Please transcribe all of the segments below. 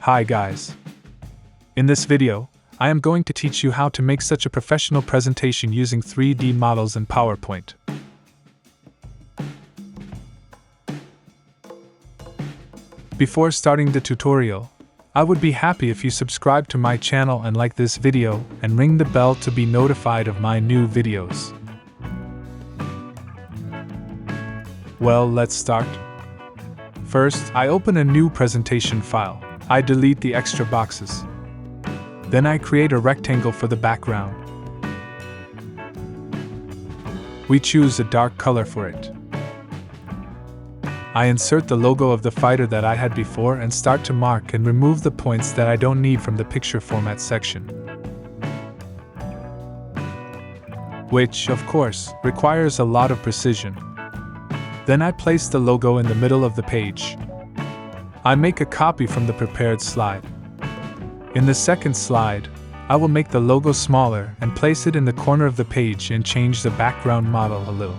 Hi guys. In this video, I am going to teach you how to make such a professional presentation using 3D models in PowerPoint. Before starting the tutorial, I would be happy if you subscribe to my channel and like this video and ring the bell to be notified of my new videos. Well, let's start. First, I open a new presentation file. I delete the extra boxes. Then I create a rectangle for the background. We choose a dark color for it. I insert the logo of the fighter that I had before and start to mark and remove the points that I don't need from the picture format section. Which, of course, requires a lot of precision. Then I place the logo in the middle of the page. I make a copy from the prepared slide. In the second slide, I will make the logo smaller and place it in the corner of the page and change the background model a little.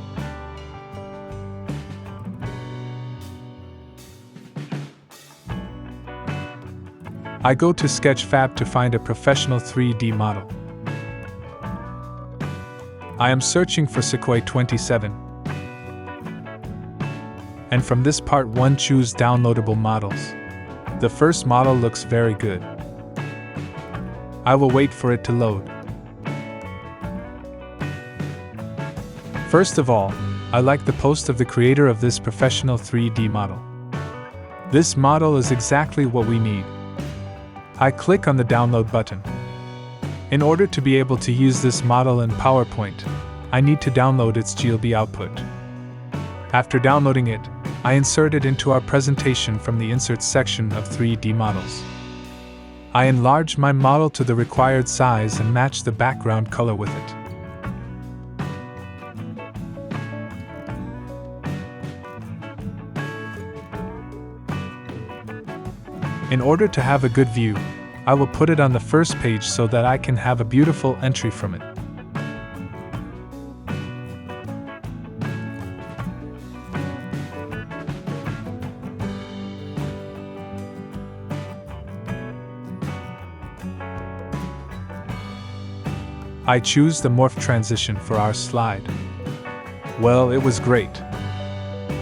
I go to Sketchfab to find a professional 3D model. I am searching for Sukhoi 27. And from this part 1 choose downloadable models. The first model looks very good. I will wait for it to load. First of all, I like the post of the creator of this professional 3D model. This model is exactly what we need. I click on the download button. In order to be able to use this model in PowerPoint, I need to download its GLB output. After downloading it, I insert it into our presentation from the Insert section of 3D models. I enlarge my model to the required size and match the background color with it. In order to have a good view, I will put it on the first page so that I can have a beautiful entry from it. I choose the Morph transition for our slide. Well, it was great.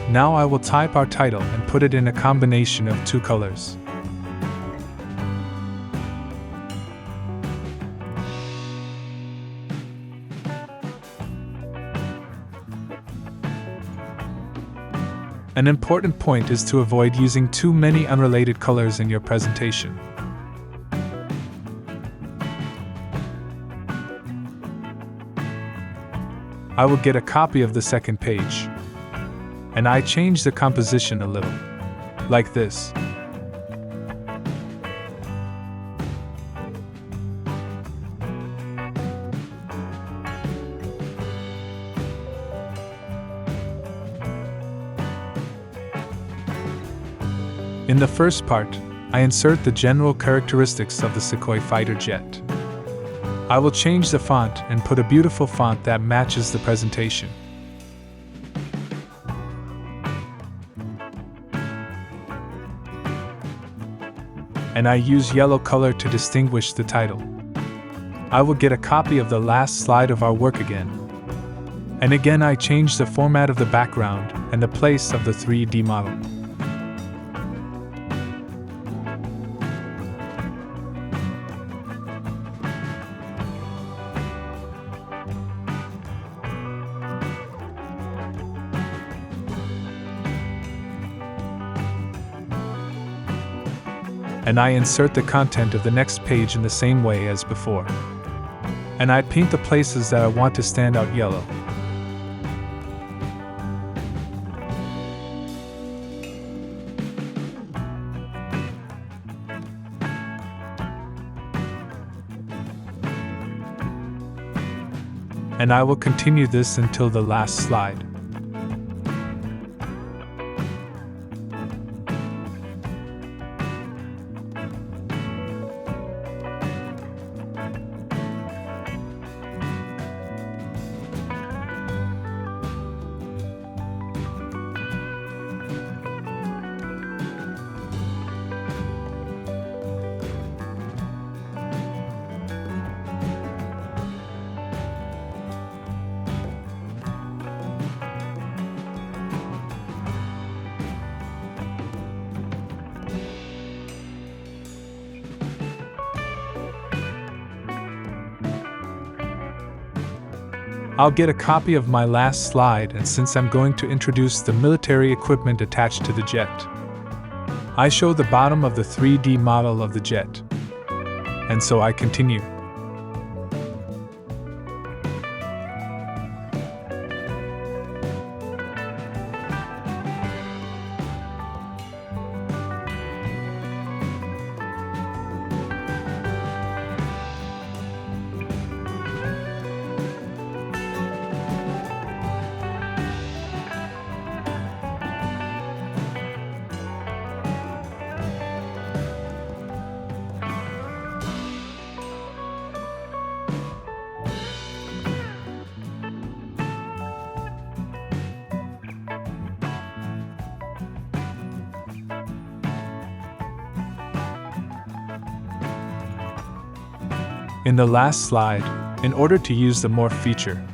Now I will type our title and put it in a combination of two colors. An important point is to avoid using too many unrelated colors in your presentation. I will get a copy of the second page. And I change the composition a little. Like this. In the first part, I insert the general characteristics of the Sukhoi fighter jet. I will change the font and put a beautiful font that matches the presentation. And I use yellow color to distinguish the title. I will get a copy of the last slide of our work again. And again I change the format of the background and the place of the 3D model. And I insert the content of the next page in the same way as before. And I paint the places that I want to stand out yellow. And I will continue this until the last slide. I'll get a copy of my last slide, and since I'm going to introduce the military equipment attached to the jet, I show the bottom of the 3D model of the jet. And so I continue. In the last slide, in order to use the Morph feature,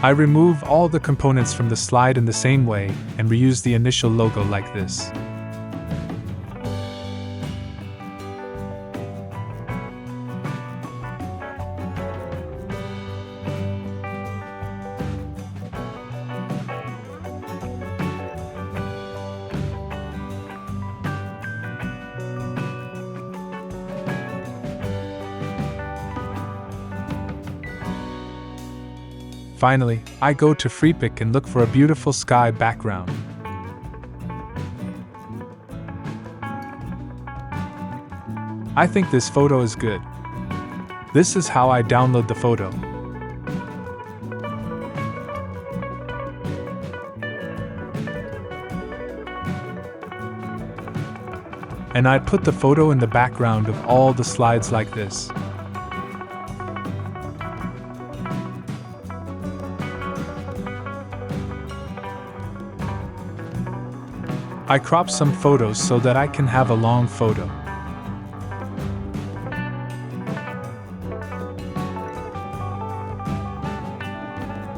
I remove all the components from the slide in the same way and reuse the initial logo like this. Finally, I go to FreePic and look for a beautiful sky background. I think this photo is good. This is how I download the photo. And I put the photo in the background of all the slides like this. I crop some photos so that I can have a long photo.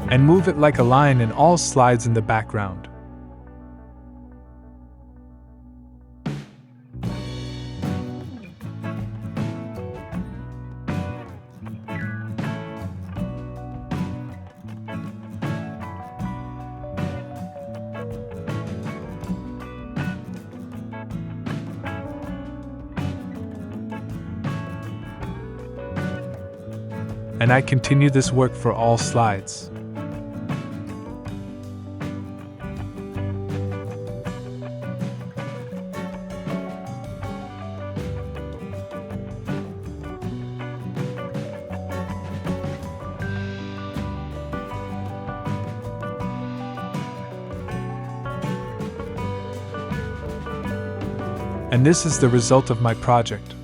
And move it like a line in all slides in the background. And I continue this work for all slides. And this is the result of my project.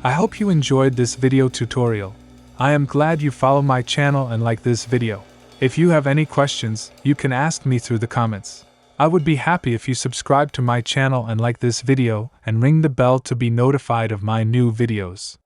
I hope you enjoyed this video tutorial. I am glad you follow my channel and like this video. If you have any questions, you can ask me through the comments. I would be happy if you subscribe to my channel and like this video and ring the bell to be notified of my new videos.